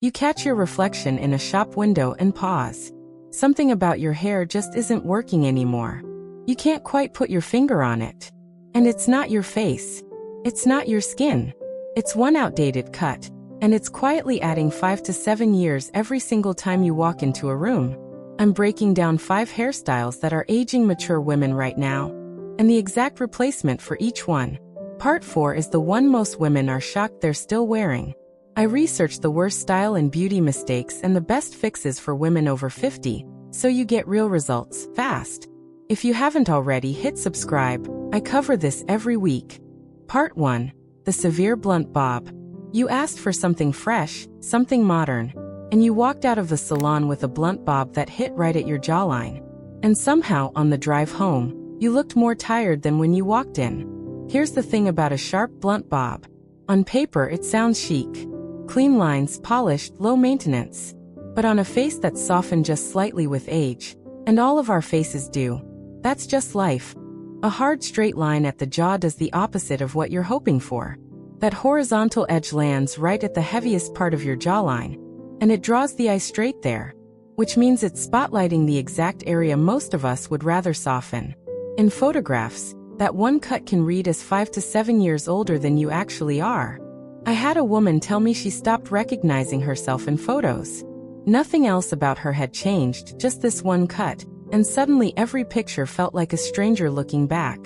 You catch your reflection in a shop window and pause. Something about your hair just isn't working anymore. You can't quite put your finger on it. And it's not your face. It's not your skin. It's one outdated cut. And it's quietly adding 5 to 7 years every single time you walk into a room. I'm breaking down 5 hairstyles that are aging mature women right now, and the exact replacement for each one. Part 4 is the one most women are shocked they're still wearing. I researched the worst style and beauty mistakes and the best fixes for women over 50, so you get real results, fast. If you haven't already, hit subscribe. I cover this every week. Part 1. The Severe Blunt Bob. You asked for something fresh, something modern, and you walked out of the salon with a blunt bob that hit right at your jawline. And somehow, on the drive home, you looked more tired than when you walked in. Here's the thing about a sharp blunt bob. On paper, it sounds chic. Clean lines, polished, low maintenance. But on a face that's softened just slightly with age, and all of our faces do, that's just life. A hard straight line at the jaw does the opposite of what you're hoping for. That horizontal edge lands right at the heaviest part of your jawline, and it draws the eye straight there, which means it's spotlighting the exact area most of us would rather soften. In photographs, that one cut can read as 5 to 7 years older than you actually are. I had a woman tell me she stopped recognizing herself in photos. Nothing else about her had changed, just this one cut, and suddenly every picture felt like a stranger looking back.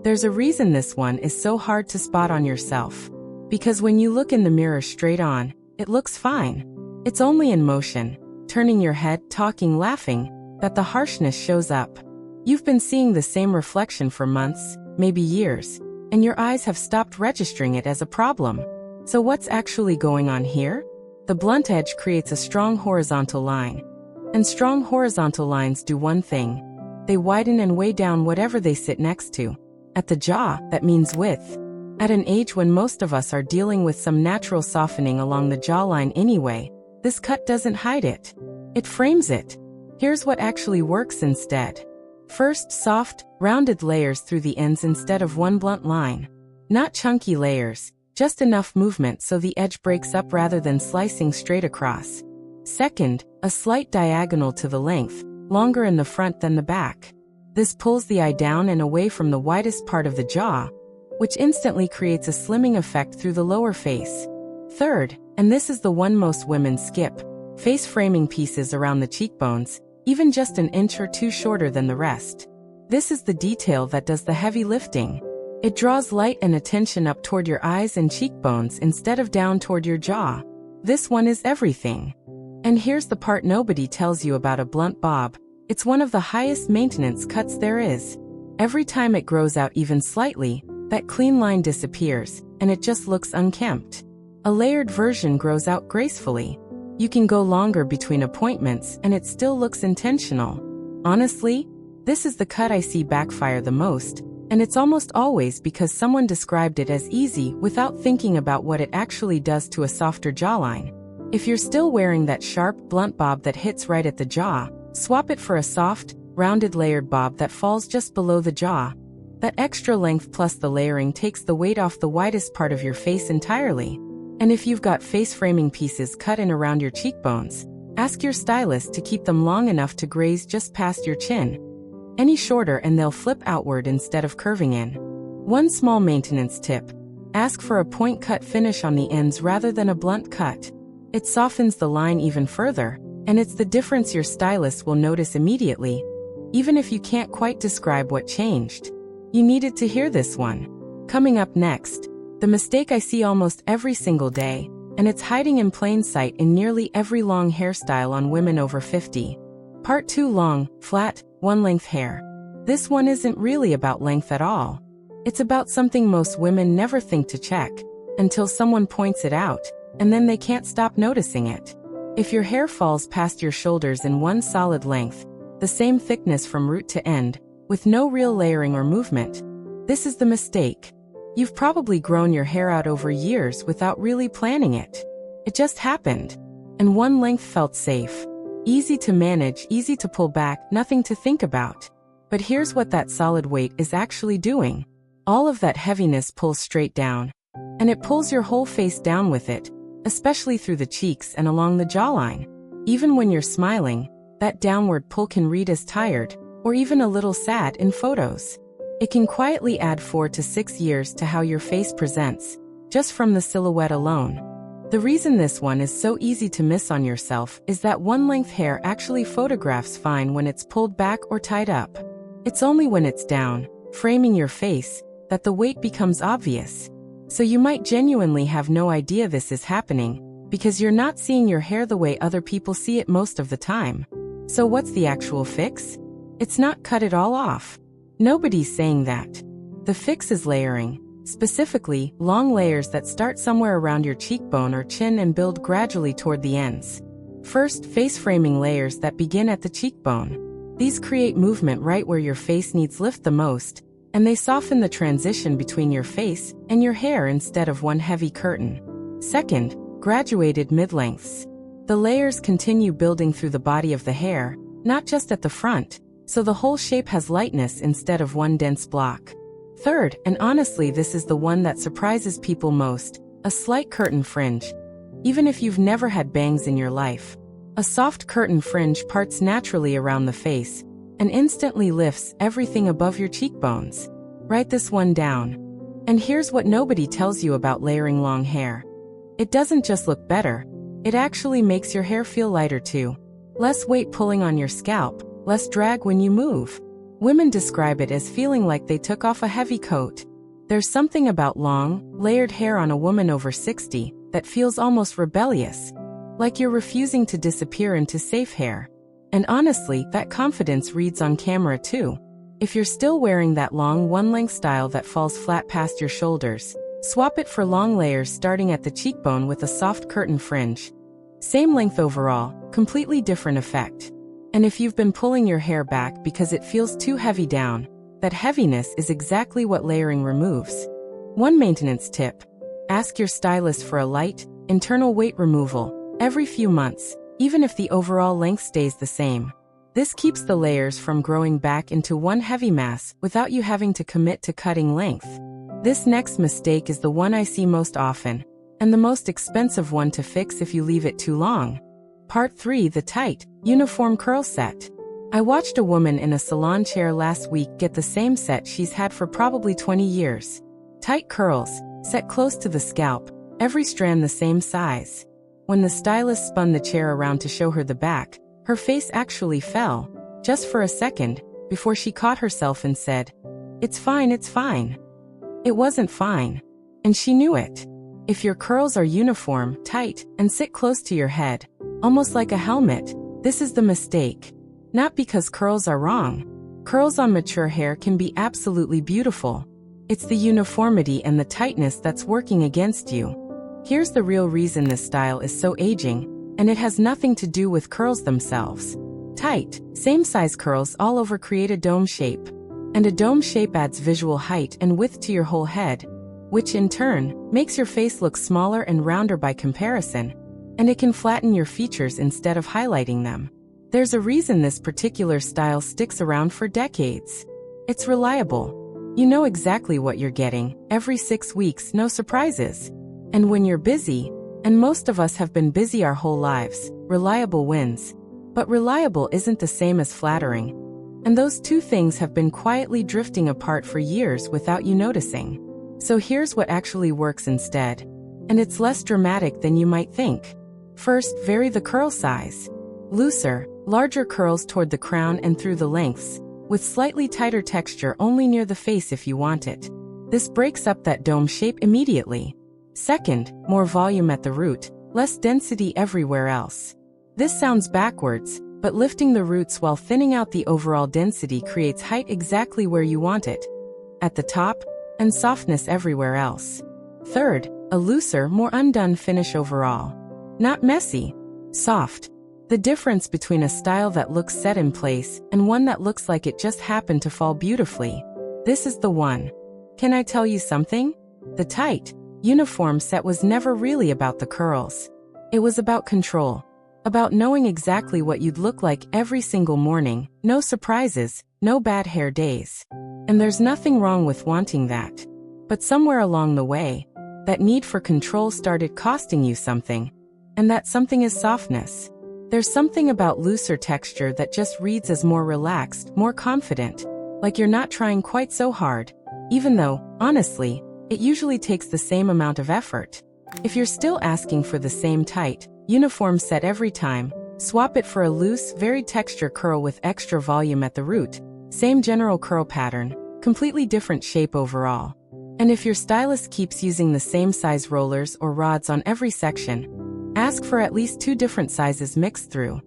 There's a reason this one is so hard to spot on yourself. Because when you look in the mirror straight on, it looks fine. It's only in motion, turning your head, talking, laughing, that the harshness shows up. You've been seeing the same reflection for months, maybe years, and your eyes have stopped registering it as a problem. So what's actually going on here? The blunt edge creates a strong horizontal line. And strong horizontal lines do one thing. They widen and weigh down whatever they sit next to. At the jaw, that means width. At an age when most of us are dealing with some natural softening along the jawline anyway, this cut doesn't hide it. It frames it. Here's what actually works instead. First, soft, rounded layers through the ends instead of one blunt line. Not chunky layers, just enough movement so the edge breaks up rather than slicing straight across. Second, a slight diagonal to the length, longer in the front than the back. This pulls the eye down and away from the widest part of the jaw, which instantly creates a slimming effect through the lower face. Third, and this is the one most women skip, face framing pieces around the cheekbones, even just an inch or two shorter than the rest. This is the detail that does the heavy lifting. It draws light and attention up toward your eyes and cheekbones instead of down toward your jaw. This one is everything. And here's the part nobody tells you about a blunt bob. It's one of the highest maintenance cuts there is. Every time it grows out even slightly, that clean line disappears, and it just looks unkempt. A layered version grows out gracefully. You can go longer between appointments, and it still looks intentional. Honestly, this is the cut I see backfire the most, and it's almost always because someone described it as easy without thinking about what it actually does to a softer jawline. If you're still wearing that sharp, blunt bob that hits right at the jaw, swap it for a soft, rounded layered bob that falls just below the jaw. That extra length plus the layering takes the weight off the widest part of your face entirely. And if you've got face framing pieces cut in around your cheekbones, ask your stylist to keep them long enough to graze just past your chin. Any shorter and they'll flip outward instead of curving in. One small maintenance tip: ask for a point cut finish on the ends rather than a blunt cut. It softens the line even further, and it's the difference your stylist will notice immediately, even if you can't quite describe what changed. You needed to hear this one. Coming up next, the mistake I see almost every single day, and it's hiding in plain sight in nearly every long hairstyle on women over 50. Part 2: long, flat, one-length hair. This one isn't really about length at all. It's about something most women never think to check, until someone points it out, and then they can't stop noticing it. If your hair falls past your shoulders in one solid length, the same thickness from root to end, with no real layering or movement, this is the mistake. You've probably grown your hair out over years without really planning it. It just happened. And one length felt safe. Easy to manage, easy to pull back, nothing to think about. But here's what that solid weight is actually doing. All of that heaviness pulls straight down. And it pulls your whole face down with it, especially through the cheeks and along the jawline. Even when you're smiling, that downward pull can read as tired, or even a little sad in photos. It can quietly add 4 to 6 years to how your face presents, just from the silhouette alone. The reason this one is so easy to miss on yourself is that one-length hair actually photographs fine when it's pulled back or tied up. It's only when it's down, framing your face, that the weight becomes obvious. So you might genuinely have no idea this is happening, because you're not seeing your hair the way other people see it most of the time. So what's the actual fix? It's not cut it all off. Nobody's saying that. The fix is layering. Specifically, long layers that start somewhere around your cheekbone or chin and build gradually toward the ends. First, face framing layers that begin at the cheekbone. These create movement right where your face needs lift the most, and they soften the transition between your face and your hair instead of one heavy curtain. Second, graduated mid-lengths. The layers continue building through the body of the hair, not just at the front, so the whole shape has lightness instead of one dense block. Third, and honestly this is the one that surprises people most, a slight curtain fringe. Even if you've never had bangs in your life, a soft curtain fringe parts naturally around the face and instantly lifts everything above your cheekbones. Write this one down. And here's what nobody tells you about layering long hair. It doesn't just look better, it actually makes your hair feel lighter too. Less weight pulling on your scalp, less drag when you move. Women describe it as feeling like they took off a heavy coat. There's something about long, layered hair on a woman over 60 that feels almost rebellious, like you're refusing to disappear into safe hair. And honestly, that confidence reads on camera too. If you're still wearing that long one-length style that falls flat past your shoulders, swap it for long layers starting at the cheekbone with a soft curtain fringe. Same length overall, completely different effect. And if you've been pulling your hair back because it feels too heavy down, that heaviness is exactly what layering removes. One maintenance tip: ask your stylist for a light, internal weight removal every few months, even if the overall length stays the same. This keeps the layers from growing back into one heavy mass without you having to commit to cutting length. This next mistake is the one I see most often, and the most expensive one to fix if you leave it too long. Part 3: the tight, uniform curl set. I watched a woman in a salon chair last week get the same set she's had for probably 20 years. Tight curls, set close to the scalp, every strand the same size. When the stylist spun the chair around to show her the back, her face actually fell, just for a second, before she caught herself and said, "It's fine, it's fine." It wasn't fine. And she knew it. If your curls are uniform, tight, and sit close to your head, almost like a helmet, this is the mistake. Not because curls are wrong. Curls on mature hair can be absolutely beautiful. It's the uniformity and the tightness that's working against you. Here's the real reason this style is so aging, and it has nothing to do with curls themselves. Tight, same-size curls all over create a dome shape. And a dome shape adds visual height and width to your whole head, which in turn makes your face look smaller and rounder by comparison. And it can flatten your features instead of highlighting them. There's a reason this particular style sticks around for decades. It's reliable. You know exactly what you're getting, every 6 weeks, no surprises. And when you're busy, and most of us have been busy our whole lives, reliable wins. But reliable isn't the same as flattering. And those two things have been quietly drifting apart for years without you noticing. So here's what actually works instead. And it's less dramatic than you might think. First, vary the curl size. Looser, larger curls toward the crown and through the lengths, with slightly tighter texture only near the face if you want it. This breaks up that dome shape immediately. Second, more volume at the root, less density everywhere else. This sounds backwards, but lifting the roots while thinning out the overall density creates height exactly where you want it, at the top, and softness everywhere else. Third, a looser, more undone finish overall. Not messy, soft. The difference between a style that looks set in place and one that looks like it just happened to fall beautifully. This is the one. Can I tell you something? The tight, uniform set was never really about the curls. It was about control. About knowing exactly what you'd look like every single morning, no surprises, no bad hair days. And there's nothing wrong with wanting that. But somewhere along the way, that need for control started costing you something. And that something is softness. There's something about looser texture that just reads as more relaxed, more confident, like you're not trying quite so hard, even though, honestly, it usually takes the same amount of effort. If you're still asking for the same tight, uniform set every time, swap it for a loose, varied texture curl with extra volume at the root, same general curl pattern, completely different shape overall. And if your stylist keeps using the same size rollers or rods on every section, ask for at least 2 different sizes mixed through.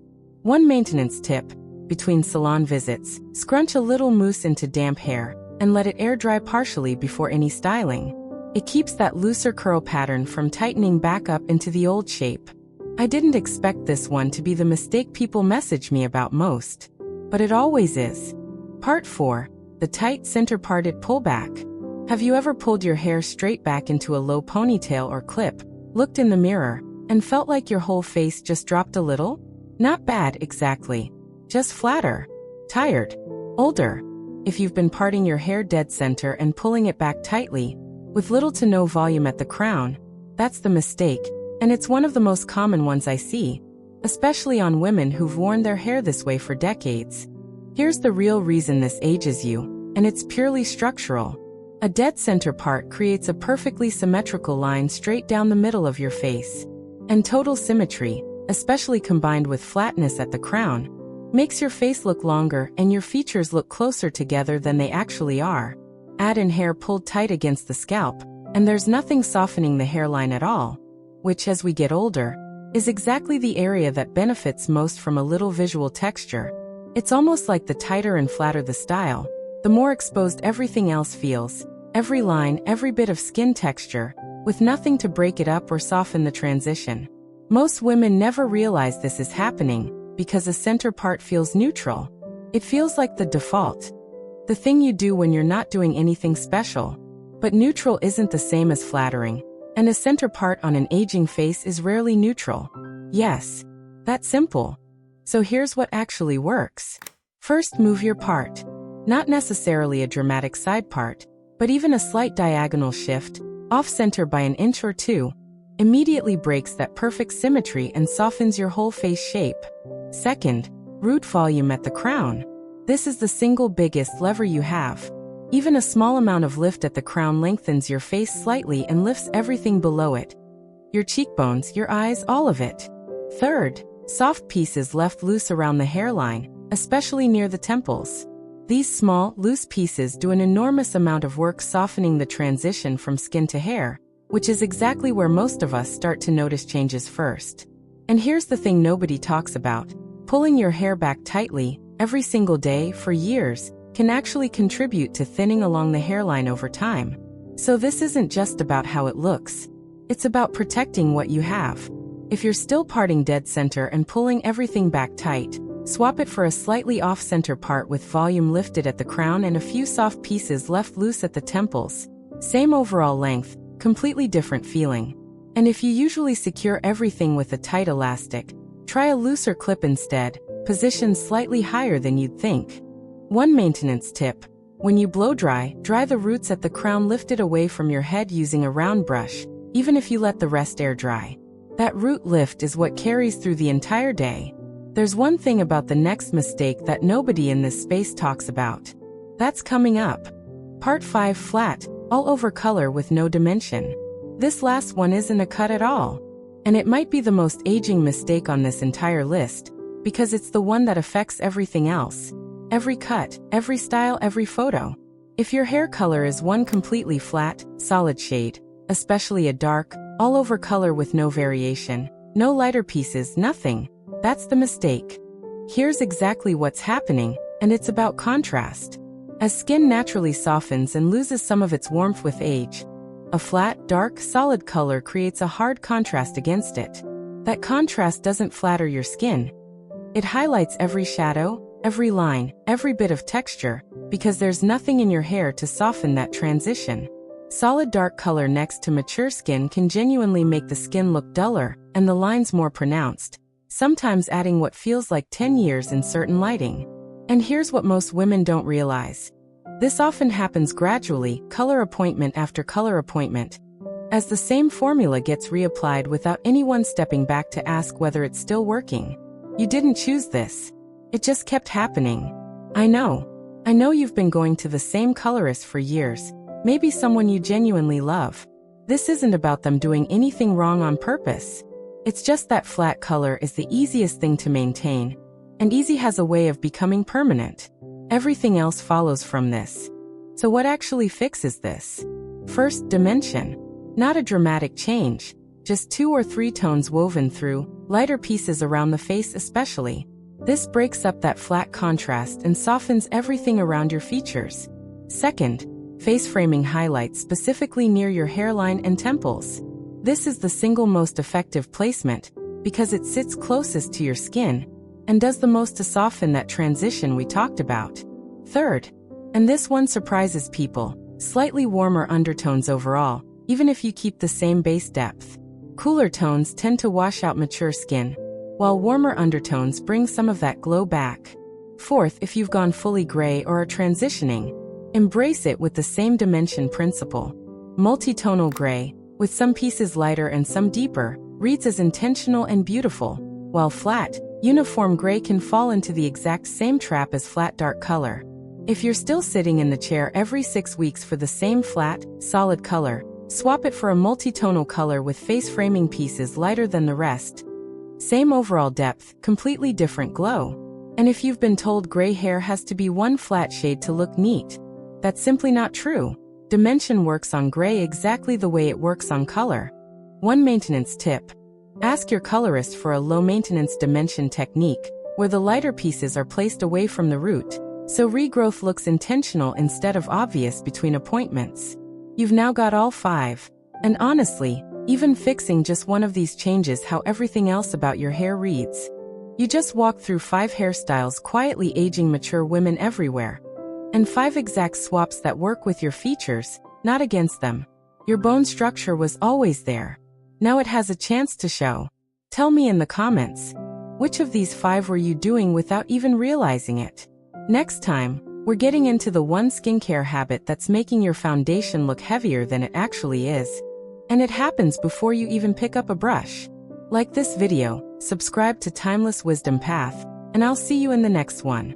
One maintenance tip: between salon visits, scrunch a little mousse into damp hair and let it air dry partially before any styling. It keeps that looser curl pattern from tightening back up into the old shape. I didn't expect this one to be the mistake people message me about most, but it always is. Part 4. The tight center-parted pullback. Have you ever pulled your hair straight back into a low ponytail or clip, looked in the mirror, and felt like your whole face just dropped a little? Not bad, exactly. Just flatter. Tired. Older. If you've been parting your hair dead center and pulling it back tightly, with little to no volume at the crown, that's the mistake, and it's one of the most common ones I see, especially on women who've worn their hair this way for decades. Here's the real reason this ages you, and it's purely structural. A dead center part creates a perfectly symmetrical line straight down the middle of your face. And total symmetry, especially combined with flatness at the crown, makes your face look longer and your features look closer together than they actually are. Add in hair pulled tight against the scalp, and there's nothing softening the hairline at all, which, as we get older, is exactly the area that benefits most from a little visual texture. It's almost like the tighter and flatter the style, the more exposed everything else feels, every line, every bit of skin texture, with nothing to break it up or soften the transition. Most women never realize this is happening because a center part feels neutral. It feels like the default, the thing you do when you're not doing anything special. But neutral isn't the same as flattering, and a center part on an aging face is rarely neutral. Yes, that's simple. So here's what actually works. First, move your part. Not necessarily a dramatic side part, but even a slight diagonal shift, off-center by an inch or 2, immediately breaks that perfect symmetry and softens your whole face shape. Second, root volume at the crown. This is the single biggest lever you have. Even a small amount of lift at the crown lengthens your face slightly and lifts everything below it. Your cheekbones, your eyes, all of it. Third, soft pieces left loose around the hairline, especially near the temples. These small, loose pieces do an enormous amount of work softening the transition from skin to hair, which is exactly where most of us start to notice changes first. And here's the thing nobody talks about. Pulling your hair back tightly, every single day, for years, can actually contribute to thinning along the hairline over time. So this isn't just about how it looks. It's about protecting what you have. If you're still parting dead center and pulling everything back tight, swap it for a slightly off-center part with volume lifted at the crown and a few soft pieces left loose at the temples. Same overall length, completely different feeling. And if you usually secure everything with a tight elastic, try a looser clip instead, positioned slightly higher than you'd think. One maintenance tip: when you blow dry, dry the roots at the crown lifted away from your head using a round brush, even if you let the rest air dry. That root lift is what carries through the entire day. There's one thing about the next mistake that nobody in this space talks about. That's coming up. Part 5: flat, all over color with no dimension. This last one isn't a cut at all. And it might be the most aging mistake on this entire list, because it's the one that affects everything else. Every cut, every style, every photo. If your hair color is one completely flat, solid shade, especially a dark, all over color with no variation, no lighter pieces, nothing, that's the mistake. Here's exactly what's happening, and it's about contrast. As skin naturally softens and loses some of its warmth with age, a flat, dark, solid color creates a hard contrast against it. That contrast doesn't flatter your skin. It highlights every shadow, every line, every bit of texture, because there's nothing in your hair to soften that transition. Solid dark color next to mature skin can genuinely make the skin look duller and the lines more pronounced, sometimes adding what feels like 10 years in certain lighting. And here's what most women don't realize. This often happens gradually, color appointment after color appointment. as the same formula gets reapplied without anyone stepping back to ask whether it's still working. You didn't choose this. It just kept happening. I know you've been going to the same colorist for years, maybe someone you genuinely love. This isn't about them doing anything wrong on purpose. It's just that flat color is the easiest thing to maintain, and easy has a way of becoming permanent. Everything else follows from this. So what actually fixes this? First, dimension. Not a dramatic change, just 2 or 3 tones woven through, lighter pieces around the face especially. This breaks up that flat contrast and softens everything around your features. Second, face framing highlights specifically near your hairline and temples. This is the single most effective placement because it sits closest to your skin and does the most to soften that transition we talked about. Third, and this one surprises people, slightly warmer undertones overall, even if you keep the same base depth. Cooler tones tend to wash out mature skin, while warmer undertones bring some of that glow back. Fourth, if you've gone fully gray or are transitioning, embrace it with the same dimension principle. Multitonal gray, with some pieces lighter and some deeper, reads as intentional and beautiful, while flat, uniform gray can fall into the exact same trap as flat dark color. If you're still sitting in the chair every 6 weeks for the same flat, solid color, swap it for a multitonal color with face framing pieces lighter than the rest. Same overall depth, completely different glow. And if you've been told gray hair has to be one flat shade to look neat, that's simply not true. Dimension works on gray exactly the way it works on color. One maintenance tip. Ask your colorist for a low-maintenance dimension technique, where the lighter pieces are placed away from the root, so regrowth looks intentional instead of obvious between appointments. You've now got all 5. And honestly, even fixing just one of these changes how everything else about your hair reads. You just walked through 5 hairstyles quietly aging mature women everywhere. And 5 exact swaps that work with your features, not against them. Your bone structure was always there. Now it has a chance to show. Tell me in the comments, which of these 5 were you doing without even realizing it? Next time, we're getting into the one skincare habit that's making your foundation look heavier than it actually is. And it happens before you even pick up a brush. Like this video, subscribe to Timeless Wisdom Path, and I'll see you in the next one.